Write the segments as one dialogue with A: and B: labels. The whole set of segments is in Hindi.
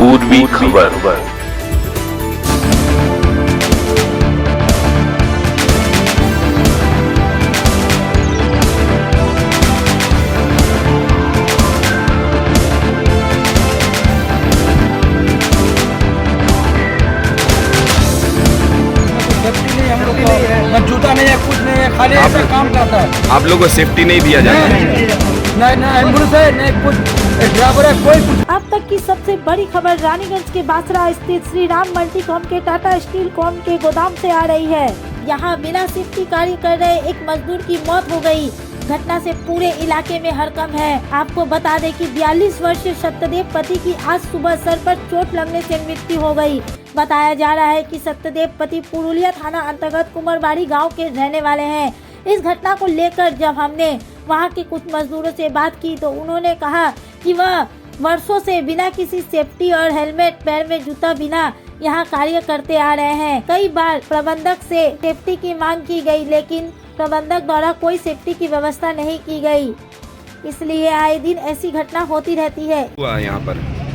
A: पूर्वी खबर।
B: न जूता नहीं है, कुछ नहीं है, खाली ऐसा काम करता है।
C: आप लोगों को सेफ्टी नहीं दिया जाता है?
B: नहीं एम्बुलेंस है, नहीं कुछ ड्राइवर है, कोई कुछ।
D: अब तक की सबसे बड़ी खबर रानीगंज के बासरा स्थित श्री राम मल्टीकॉम के टाटा स्टील कॉम के गोदाम से आ रही है। यहाँ बिना सेफ्टी कार्य कर रहे एक मजदूर की मौत हो गई। घटना से पूरे इलाके में हड़कंप है। आपको बता दें कि 42 वर्षीय सत्यदेव पति की आज सुबह सर पर चोट लगने से मृत्यु हो गई। बताया जा रहा है कि सत्यदेव पति पुरुलिया थाना अंतर्गत कुमरबाड़ी गांव के रहने वाले हैं। इस घटना को लेकर जब हमने वहां के कुछ मजदूरों से बात की तो उन्होंने कहा कि वह वर्षों से बिना किसी सेफ्टी और हेलमेट, पैर में जूता बिना यहाँ कार्य करते आ रहे हैं। कई बार प्रबंधक से सेफ्टी की मांग की गई, लेकिन प्रबंधक द्वारा कोई सेफ्टी की व्यवस्था नहीं की गई। इसलिए आए दिन ऐसी घटना होती रहती है।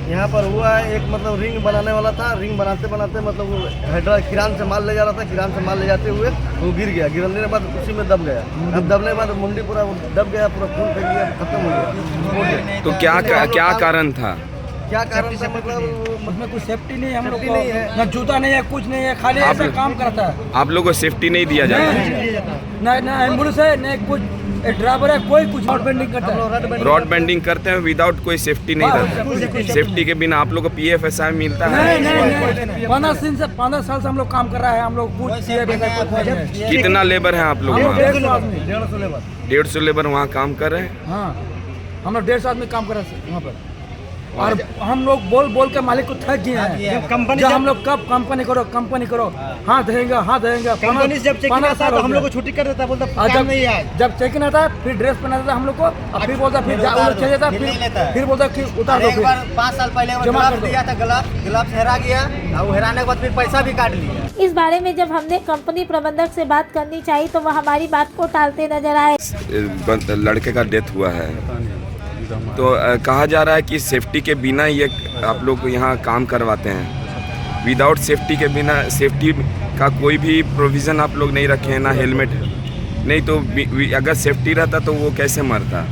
E: यहाँ पर हुआ एक मतलब रिंग बनाने वाला था। रिंग बनाते बनाते मतलब वो हाइड्रोलिक किरान से माल ले जा रहा था। किरान से माल ले जाते हुए वो गिर गया। गिरने के बाद उसी में दब गया। अब दबने के बाद मुंडी पूरा दब गया, पूरा खून फेंक गया, खत्म हो गया।
C: तो क्या कारण था?
E: क्या कारण से मतलब
B: उसमें कुछ सेफ्टी नहीं है, हम लोग नहीं है, न जूता नहीं है, कुछ नहीं है, खाली ऐसा काम करता है।
C: आप लोगों को सेफ्टी नहीं दिया जाता है?
B: नहीं एम्बुलेंस है, नहीं कुछ ड्राइवर है, कोई कुछ रॉड बेंडिंग करता है।
C: रॉड बेंडिंग करते हैं विदाउट कोई सेफ्टी नहीं रहता। सेफ्टी के बिना आप लोग को PFSI मिलता है?
B: नहीं 15 साल से हम लोग काम कर रहा है। हम लोग
C: कितना लेबर है आप लोग?
E: 150
C: लेबर वहाँ काम कर रहे हैं।
B: हाँ, हम लोग 150 आदमी काम कर रहे हैं वहाँ पर। और हम लोग बोल के मालिक को थक गए हैं। कंपनी हम लोग कब कंपनी करो हाँ देंगे। कंपनी जब चेकिंग आता है तो हम लोग को छुट्टी कर देता है, बोलता काम नहीं है। जब चेकिंग आता है फिर ड्रेस पहना देता है हम लोग को, फिर बोलता फिर चले जाता है, फिर बोलता कि उतार दो।
E: 5 साल पहले जमा कर दिया था, ग्लव्स हेरा गया और हेराने के बाद फिर पैसा भी काट लिया।
D: इस बारे में जब हमने कंपनी प्रबंधक से बात करनी चाहिए तो वह हमारी बात को टालते नजर आए।
C: लड़के का डेथ हुआ है तो कहा जा रहा है कि सेफ्टी के बिना ये आप लोग यहाँ काम करवाते हैं। विदाउट सेफ्टी के बिना, सेफ्टी का कोई भी प्रोविज़न आप लोग नहीं रखे हैं, ना हेलमेट नहीं। तो अगर सेफ्टी रहता तो वो कैसे मरता?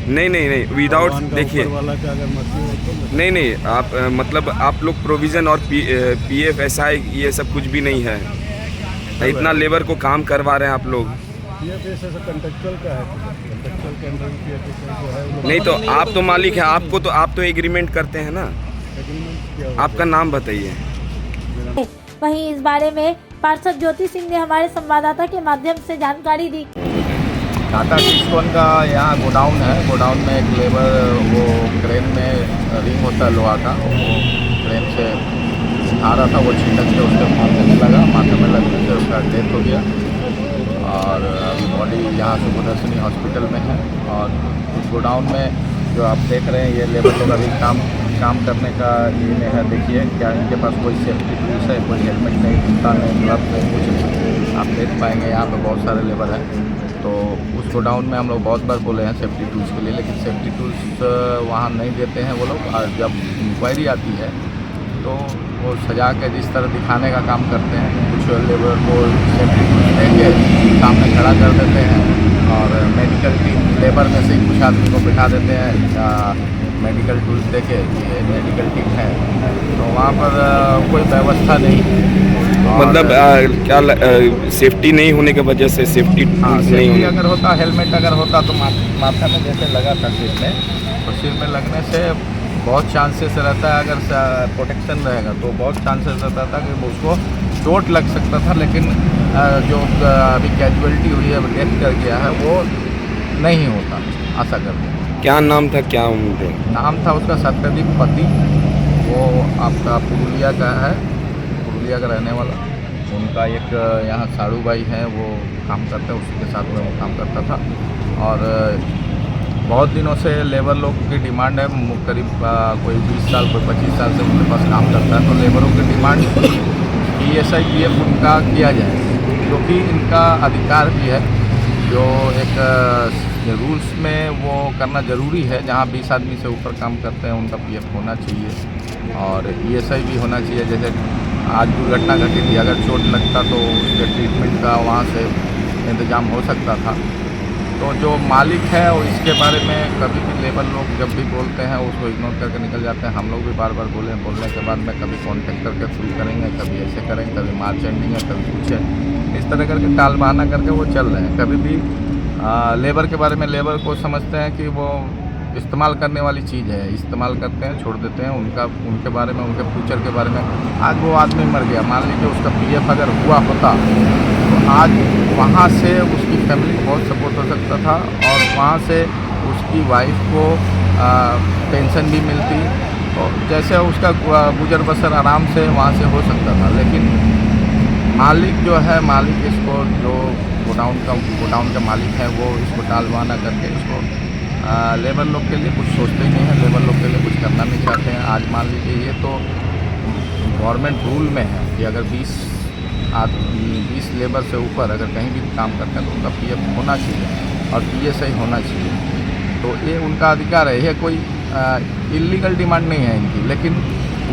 C: नहीं विदाउट, देखिए नहीं आप मतलब आप लोग प्रोविज़न और PFSI ये सब कुछ भी नहीं है। इतना लेबर को काम करवा रहे हैं आप लोग। नहीं तो आप तो मालिक है, आप तो एग्रीमेंट करते हैं ना। आपका नाम बताइए।
D: वहीं इस बारे में पार्षद ज्योति सिंह ने हमारे संवाददाता के माध्यम से जानकारी दी।
F: टाटा स्टील का यहाँ गोडाउन है। गोडाउन में एक लेबर वो क्रेन में रिंग होता है लोहा का, वो क्रेन से उठा रहा था। वो छिटक के उसके माथे में लगा, माथे में लगने से उसका डेथ हो गया। और अभी बॉडी यहाँ सुबोधर्शनी हॉस्पिटल में है। और उस गोडाउन में जो आप देख रहे हैं ये लेबर लोग अभी काम करने का ये नहीं है। देखिए क्या इनके पास कोई सेफ्टी टूल्स है, कोई हेलमेट नहीं, जूता नहीं, ग्लव्स नहीं, कुछ आप देख पाएंगे। यहाँ पे बहुत सारे लेबर हैं। तो उस गोडाउन में हम लोग बहुत बार बोले हैं सेफ्टी टूल्स के लिए, लेकिन सेफ्टी टूल्स वहाँ नहीं देते हैं वो लोग। और जब इंक्वायरी आती है तो वो सजा के जिस तरह दिखाने का काम करते हैं। कुछ लेबर को सेफ्टी टूल्स देके सामने खड़ा कर देते हैं और मेडिकल टीम लेबर में से कुछ आदमी को बिठा देते हैं मेडिकल टूल्स देके कि ये मेडिकल टीम है। तो वहाँ पर कोई व्यवस्था नहीं।
C: मतलब क्या सेफ्टी नहीं होने की वजह से सेफ्टी नहीं
F: अगर होता, हेलमेट अगर होता तो माथा में जैसे लगा था सिर में, तो सिर में लगने से बहुत चांसेस रहता है। अगर प्रोटेक्शन रहेगा तो बहुत चांसेस रहता था कि उसको चोट लग सकता था। लेकिन जो अभी कैजुअलिटी हुई है, डेथ कर गया है, वो नहीं होता आशा करते हैं।
C: क्या नाम था? क्या उनके
F: नाम था उसका सत्यदेव पति। वो आपका पुरुलिया का है, पुरुलिया का रहने वाला। उनका एक यहाँ साड़ू भाई है, वो काम करते हैं, उसके साथ में वो काम करता था। और बहुत दिनों से लेबर लोग की डिमांड है, करीब कोई 20 साल कोई 25 साल से उनके पास काम करता है। तो लेबरों की डिमांड PSI PF उनका किया जाए, क्योंकि इनका अधिकार भी है। जो एक ये रूल्स में वो करना ज़रूरी है। जहाँ 20 आदमी से ऊपर काम करते हैं उनका पीएफ होना चाहिए और ईएसआई भी होना चाहिए। जैसे आज दुर्घटना घटी थी, अगर चोट लगता तो उसके ट्रीटमेंट का वहाँ से इंतज़ाम हो सकता था। तो जो मालिक है वो इसके बारे में कभी भी लेबर लोग जब भी बोलते हैं उसको इग्नोर करके निकल जाते हैं। हम लोग भी बार बार बोलने के बाद में कभी कॉन्टेक्ट करके थ्रू करेंगे, कभी ऐसे करेंगे, कभी मार्च एंडिंग है, कभी कुछ है, इस तरह करके टाल बहाना करके वो चल रहे हैं। कभी भी लेबर के बारे में लेबर को समझते हैं कि वो इस्तेमाल करने वाली चीज़ है, इस्तेमाल करते हैं, छोड़ देते हैं। उनके बारे में, उनके फ्यूचर के बारे में। आज वो आदमी मर गया, मान लीजिए उसका पीएफ अगर हुआ होता तो आज वहाँ से उसकी फैमिली को बहुत सपोर्ट हो सकता था और वहाँ से उसकी वाइफ को पेंशन भी मिलती और जैसे उसका गुजर बसर आराम से वहाँ से हो सकता था। लेकिन मालिक जो है, मालिक इसको जो गोडाउन का मालिक है वो इसको टालवाना करके इसको लेबर लोग के लिए कुछ सोचते ही नहीं है, लेबर लोग के लिए कुछ करना नहीं चाहते हैं। आज मान लीजिए ये तो गवर्नमेंट रूल में है कि अगर 20 लेबर से ऊपर अगर कहीं भी काम करते हैं तो उनका पीएफ होना चाहिए और पीएसआई होना चाहिए। तो ये उनका अधिकार है, ये कोई इलीगल डिमांड नहीं है इनकी। लेकिन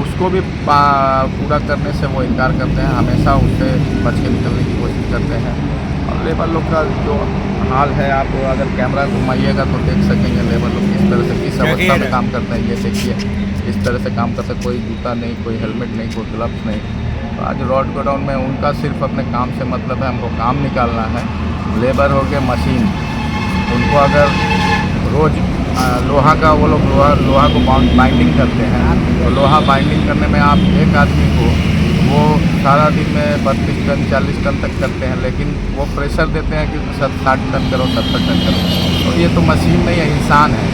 F: उसको भी पूरा करने से वो इनकार करते हैं, हमेशा उससे बच के निकलने की कोशिश करते हैं। और लेबर लोग का जो हाल है, आप अगर कैमरा घुमाइएगा तो देख सकेंगे लेबर लोग किस तरह से, किस अवस्था में काम करते हैं। ये देखिए इस तरह से काम करते हैं, कोई जूता नहीं, कोई हेलमेट नहीं, कोई ग्लव्स नहीं। तो आज रॉड गोडाउन में उनका सिर्फ अपने काम से मतलब है, हमको काम निकालना है। लेबर हो गए मशीन, उनको अगर रोज़ लोहा का वो लोग लोहा को बाइंडिंग करते हैं तो लोहा बाइंडिंग करने में आप एक आदमी को वो सारा दिन में 32 टन 40 टन तक करते हैं। लेकिन वो प्रेशर देते हैं कि 60 टन करो, 70 टन करो। तो ये तो मशीन नहीं है, इंसान है।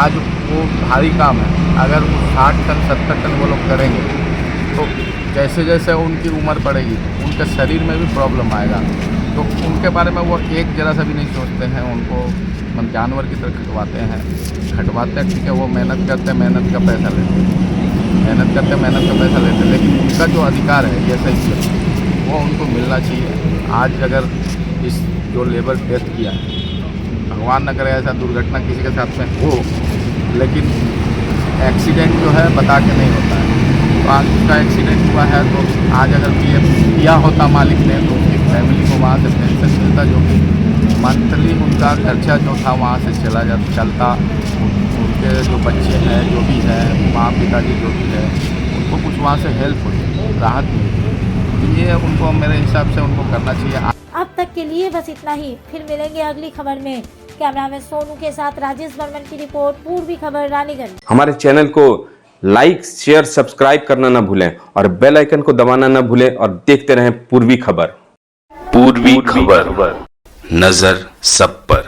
F: आज वो भारी काम है, अगर वो 60 टन 70 टन वो लोग करेंगे तो जैसे जैसे उनकी उम्र बढ़ेगी उनके शरीर में भी प्रॉब्लम आएगा। तो उनके बारे में वो एक जरा सा भी नहीं सोचते हैं। उनको हम जानवर की तरह खटवाते हैं, ठीक है, वो मेहनत करते हैं, मेहनत का पैसा लेते हैं, लेकिन उनका जो अधिकार है ये सही वो उनको मिलना चाहिए। आज अगर इस जो लेबर डेथ किया है, भगवान न करे ऐसा दुर्घटना किसी के साथ में हो, लेकिन एक्सीडेंट जो है बता के नहीं होता है। तो आज उसका एक्सीडेंट हुआ है तो आज अगर पीएफ दिया होता मालिक ने तो उसकी फैमिली को वहाँ से पेंशन मिलता, जो कि मंथली उनका खर्चा जो था वहाँ से चलता। उनके जो बच्चे हैं, जो भी हैं, माँ पिताजी जो भी है, उनको कुछ वहाँ से हेल्प होती, राहत मिलती। ये उनको मेरे हिसाब से उनको करना चाहिए।
D: अब तक के लिए बस इतना ही, फिर मिलेंगे अगली खबर में। कैमरामैन सोनू के साथ राजेश बर्मन की रिपोर्ट, पूर्वी खबर रानीगंज।
C: हमारे चैनल को लाइक, शेयर, सब्सक्राइब करना ना भूलें और बेल आइकन को दबाना ना भूलें और देखते रहें पूर्वी खबर। पूर्वी खबर, नजर सब पर।